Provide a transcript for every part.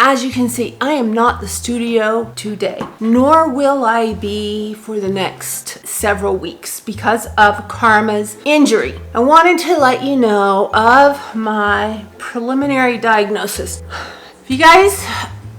As you can see, I am not the studio today, nor will I be for the next several weeks because of Karma's injury. I wanted to let you know of my preliminary diagnosis. If you guys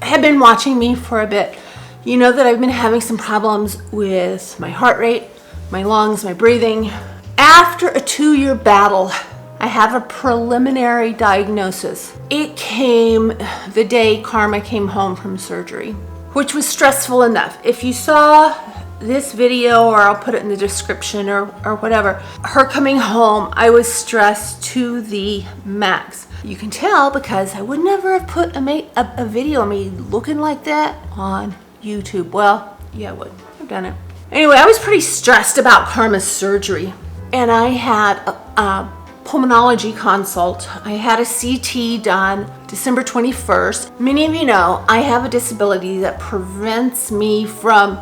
have been watching me for a bit, you know that I've been having some problems with my heart rate, my lungs, my breathing. After a 2-year battle, I have a preliminary diagnosis. It came the day Karma came home from surgery, which was stressful enough. If you saw this video, or I'll put it in the description or whatever, her coming home, I was stressed to the max. You can tell because I would never have put a video of me looking like that on YouTube. Well, yeah, I would. I've done it. Anyway, I was pretty stressed about Karma's surgery, and I had a pulmonology consult. I had a CT done December 21st. Many of you know I have a disability that prevents me from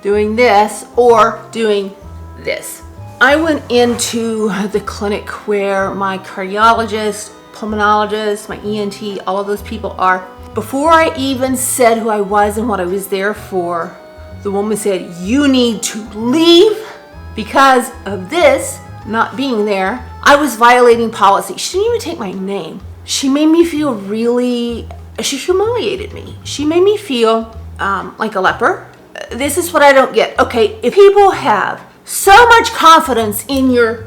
doing this or doing this. I went into the clinic where my cardiologist, pulmonologist, my ENT, all of those people are. Before I even said who I was and what I was there for, the woman said, "You need to leave because of this not being there." I was violating policy. She didn't even take my name. She made me feel she humiliated me. She made me feel like a leper. This is what I don't get. Okay, if people have so much confidence in your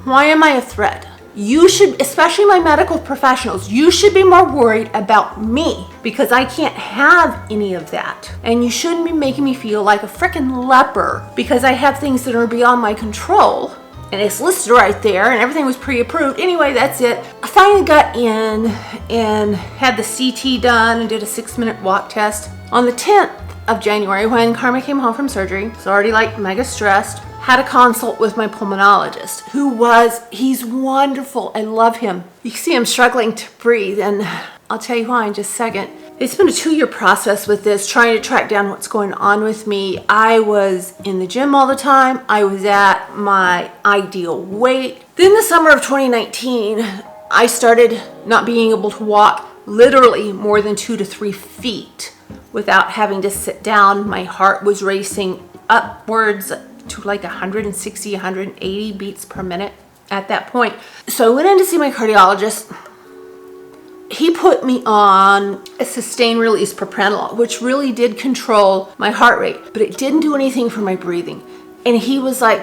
why am I a threat? You should, especially my medical professionals, you should be more worried about me because I can't have any of that. And you shouldn't be making me feel like a freaking leper because I have things that are beyond my control. And it's listed right there and everything was pre-approved. Anyway, that's it. I finally got in and had the CT done and did a 6-minute walk test. On the 10th of January, when Karma came home from surgery, was already like mega stressed, had a consult with my pulmonologist, he's wonderful. I love him. You can see I'm struggling to breathe, and I'll tell you why in just a second. It's been a 2-year process with this, trying to track down what's going on with me. I was in the gym all the time. I was at my ideal weight. Then the summer of 2019, I started not being able to walk literally more than 2 to 3 feet without having to sit down. My heart was racing upwards to like 160, 180 beats per minute at that point. So I went in to see my cardiologist. He put me on a sustained release propranolol, which really did control my heart rate, but it didn't do anything for my breathing. And he was like,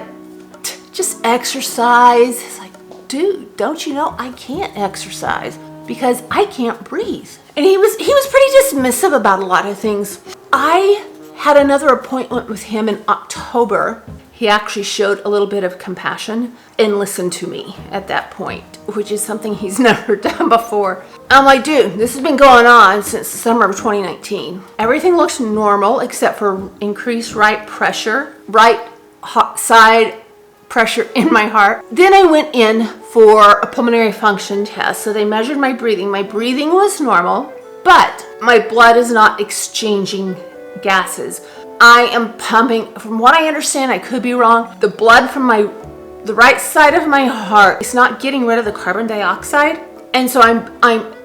just exercise. It's like, dude, don't you know I can't exercise because I can't breathe. And he was pretty dismissive about a lot of things. I had another appointment with him in October. He actually showed a little bit of compassion and listened to me at that point, which is something he's never done before. I'm like, dude, this has been going on since the summer of 2019. Everything looks normal except for increased right side pressure in my heart. Then I went in for a pulmonary function test. So they measured my breathing. My breathing was normal, but my blood is not exchanging gases. I am pumping, from what I understand, I could be wrong, the blood from the right side of my heart is not getting rid of the carbon dioxide, and so I'm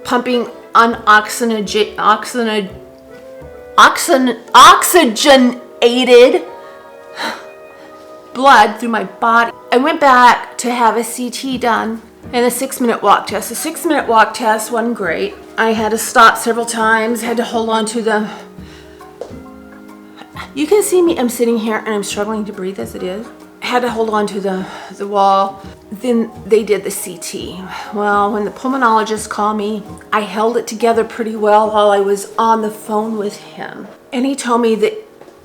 pumping oxygenated blood through my body. I went back to have a CT done and a 6-minute walk test. The 6-minute walk test wasn't great. I had to stop several times, had to hold on to the... You can see me, I'm sitting here and I'm struggling to breathe as it is. I had to hold on to the wall. Then they did the CT. Well, when the pulmonologist called me, I held it together pretty well while I was on the phone with him. And he told me that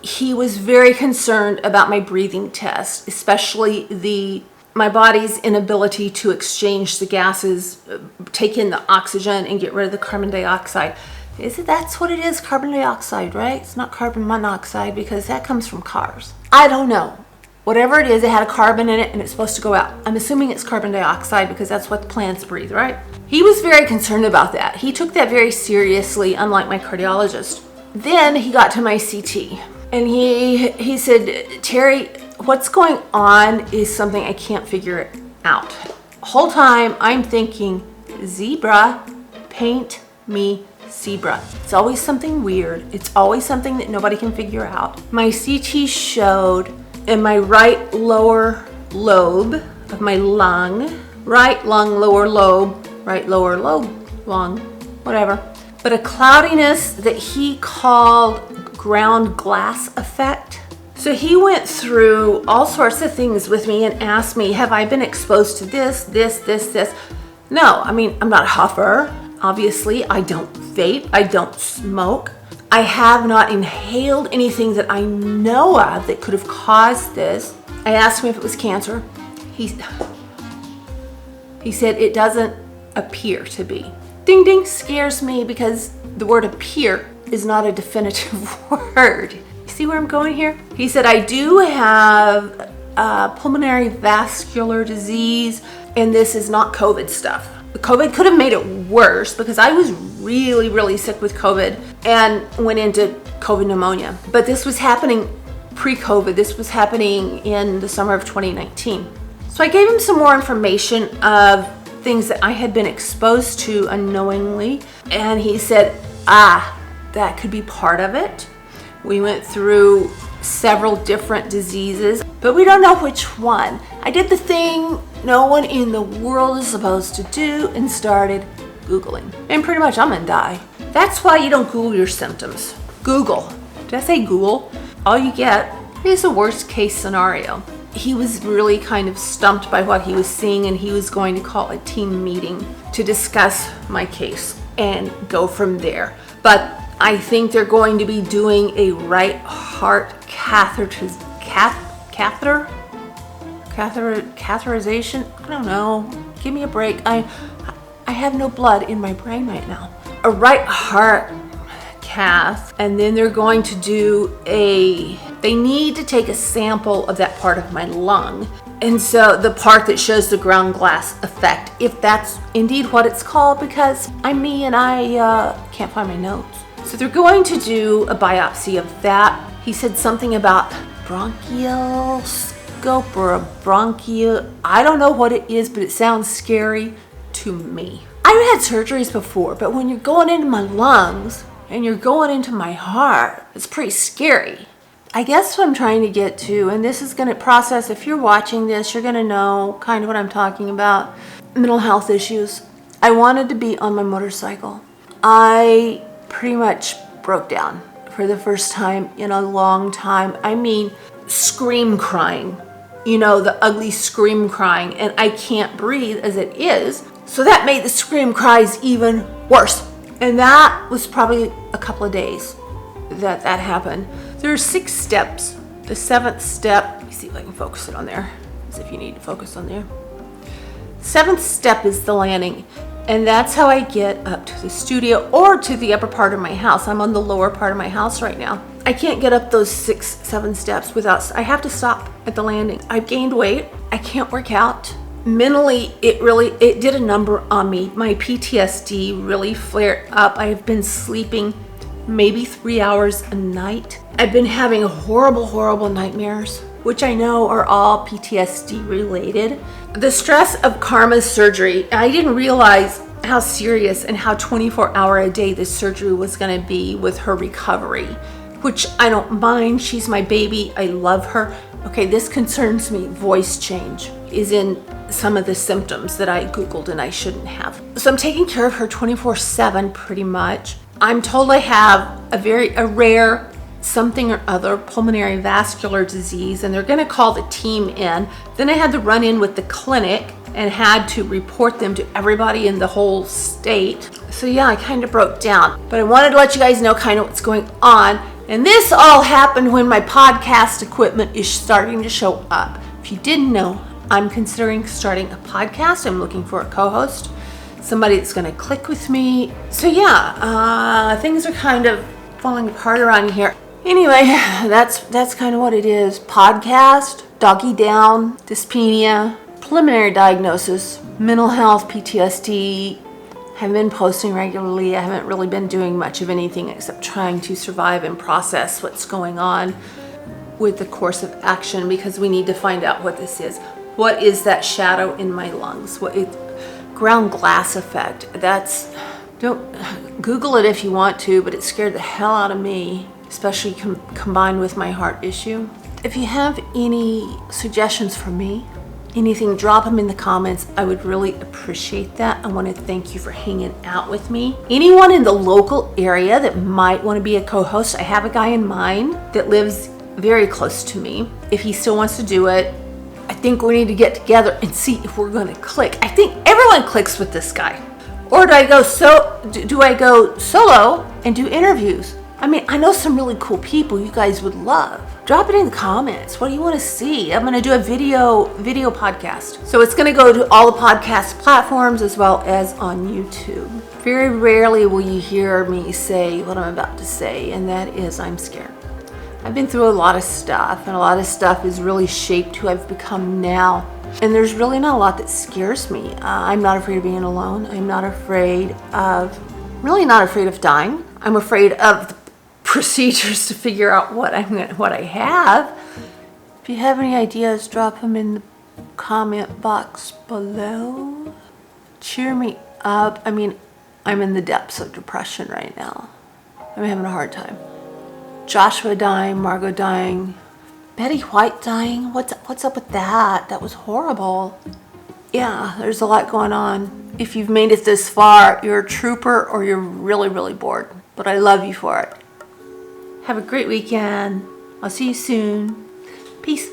he was very concerned about my breathing test, especially my body's inability to exchange the gases, take in the oxygen and get rid of the carbon dioxide. That's what it is, carbon dioxide, right? It's not carbon monoxide because that comes from cars. I don't know. Whatever it is, it had a carbon in it and it's supposed to go out. I'm assuming it's carbon dioxide because that's what the plants breathe, right? He was very concerned about that. He took that very seriously, unlike my cardiologist. Then he got to my CT and he said, Teri, what's going on is something I can't figure it out. The whole time I'm thinking, zebra. Paint me zebra. It's always something weird. It's always something that nobody can figure out. My CT showed in my right lower lobe of my lung, right lung, lower lobe, right lower lobe, lung, whatever. But a cloudiness that he called ground glass effect. So he went through all sorts of things with me and asked me, have I been exposed to this? No, I mean, I'm not a huffer. Obviously, I don't vape. I don't smoke. I have not inhaled anything that I know of that could have caused this. I asked him if it was cancer. He said it doesn't appear to be. Ding ding scares me because the word appear is not a definitive word. You see where I'm going here? He said I do have pulmonary vascular disease, and this is not COVID stuff. COVID could have made it worse because I was really, really sick with COVID and went into COVID pneumonia. But this was happening pre-COVID. This was happening in the summer of 2019. So I gave him some more information of things that I had been exposed to unknowingly. And he said, that could be part of it. We went through several different diseases, but we don't know which one. I did the thing no one in the world is supposed to do and started Googling. And pretty much I'm gonna die. That's why you don't Google your symptoms. Google. Did I say Google? All you get is a worst case scenario. He was really kind of stumped by what he was seeing, and he was going to call a team meeting to discuss my case and go from there. But I think they're going to be doing a right heart catheterization. I don't know. Give me a break. I have no blood in my brain right now. A right heart cath, and then they're going to do they need to take a sample of that part of my lung. And so the part that shows the ground glass effect, if that's indeed what it's called, because I'm me and I can't find my notes. So they're going to do a biopsy of that. He said something about bronchial scope or a bronchial. I don't know what it is, but it sounds scary to me. I've had surgeries before, but when you're going into my lungs and you're going into my heart, it's pretty scary. I guess what I'm trying to get to, and this is going to process, if you're watching this, you're going to know kind of what I'm talking about. Mental health issues. I wanted to be on my motorcycle. I pretty much broke down for the first time in a long time. I mean, scream crying. You know, the ugly scream crying, and I can't breathe as it is. So that made the scream cries even worse. And that was probably a couple of days that happened. There are 6 steps. The 7th step, let me see if I can focus it on there, as if you need to focus on there. 7th step is the landing. And that's how I get up to the studio or to the upper part of my house. I'm on the lower part of my house right now. I can't get up those 7 steps without, I have to stop at the landing. I've gained weight. I can't work out. Mentally, it did a number on me. My PTSD really flared up. I have been sleeping maybe 3 hours a night. I've been having horrible, horrible nightmares, which I know are all PTSD related. The stress of Karma's surgery, I didn't realize how serious and how 24-hour a day this surgery was going to be with her recovery, which I don't mind. She's my baby. I love her. Okay, this concerns me. Voice change is in some of the symptoms that I Googled and I shouldn't have. So I'm taking care of her 24/7 pretty much. I'm told I have a rare something or other pulmonary vascular disease, and they're going to call the team in. Then I had to run in with the clinic and had to report them to everybody in the whole state. So yeah, I kind of broke down, but I wanted to let you guys know kind of what's going on. And this all happened when my podcast equipment is starting to show up. If you didn't know, I'm considering starting a podcast. I'm looking for a co-host, somebody that's going to click with me. So yeah, things are kind of falling apart around here. Anyway, that's kind of what it is. Podcast, doggy down, dyspnea, preliminary diagnosis, mental health, PTSD. Haven't been posting regularly. I haven't really been doing much of anything except trying to survive and process what's going on with the course of action, because we need to find out what this is. What is that shadow in my lungs? ground glass effect. Don't Google it if you want to, but it scared the hell out of me, especially combined with my heart issue. If you have any suggestions for me, anything, drop them in the comments. I would really appreciate that. I want to thank you for hanging out with me. Anyone in the local area that might want to be a co-host, I have a guy in mind that lives very close to me. If he still wants to do it, I think we need to get together and see if we're going to click. I think everyone clicks with this guy. Or do I go solo and do interviews? I mean, I know some really cool people you guys would love. Drop it in the comments. What do you want to see? I'm going to do a video podcast. So it's going to go to all the podcast platforms as well as on YouTube. Very rarely will you hear me say what I'm about to say, and that is I'm scared. I've been through a lot of stuff, and a lot of stuff has really shaped who I've become now. And there's really not a lot that scares me. I'm not afraid of being alone. I'm not afraid of dying. I'm afraid of the procedures to figure out what I have. If you have any ideas, drop them in the comment box below. Cheer me up. I mean, I'm in the depths of depression right now. I'm having a hard time. Joshua dying, Margot dying, Betty White dying. What's up with that? That was horrible. Yeah, there's a lot going on. If you've made it this far, you're a trooper or you're really, really bored. But I love you for it. Have a great weekend. I'll see you soon. Peace.